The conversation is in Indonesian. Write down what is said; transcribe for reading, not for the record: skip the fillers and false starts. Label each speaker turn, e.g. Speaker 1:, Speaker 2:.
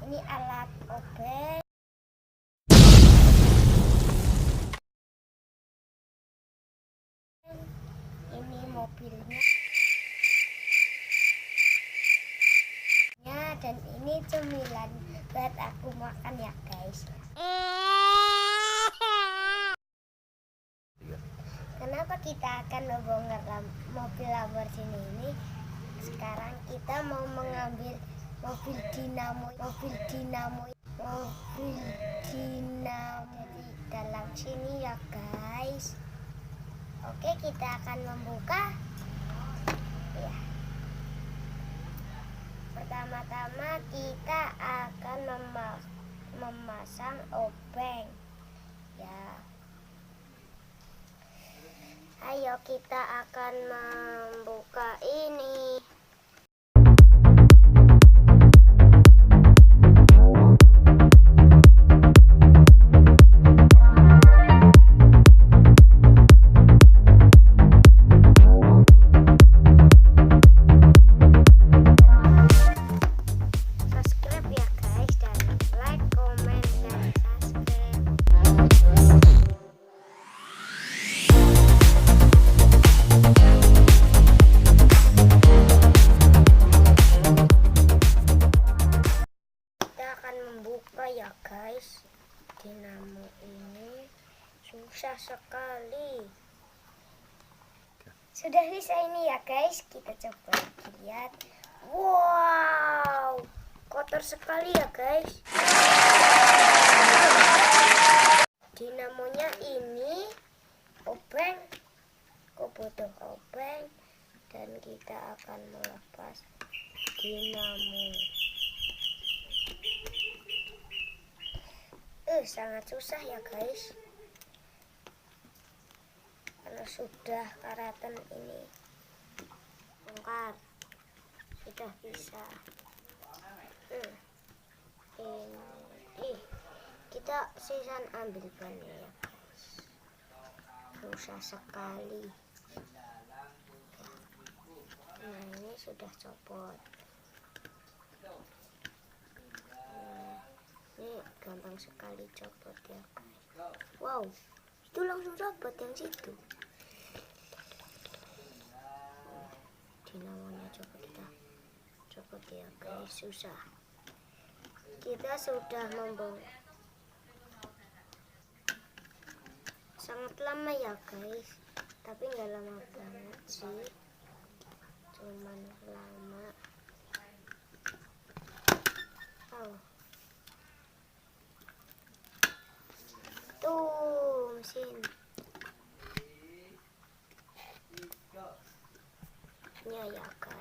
Speaker 1: Ini alat obeng. Ini mobilnya. Dan ini cemilan buat aku makan ya guys. Kenapa kita akan membongkar mobil Lamborghini ini? Sekarang kita mau mengambil mobil dinamo di dalam sini ya guys. Oke, kita akan membuka ya. Pertama-tama kita akan memasang obeng ya. Ayo kita akan membuka ini. Ya guys, dinamo ini susah sekali. Sudah bisa ini ya guys, kita coba lihat. Wow, kotor sekali ya guys. Dinamonya ini obeng, kok butuh obeng, dan kita akan melepas dinamo. Sangat susah ya guys, karena sudah karatan ini bongkar, sudah bisa. Ini kita sisa ambil bannya ya guys, susah sekali. Nah, ini sudah copot. Ini gampang sekali copot ya guys. Wow, itu langsung copot yang situ. Dinamonya coba kita copot ya guys, susah. Kita sudah membongkar sangat lama ya guys, tapi nggak lama banget sih, cuman lama. Tuh mesin ya guys.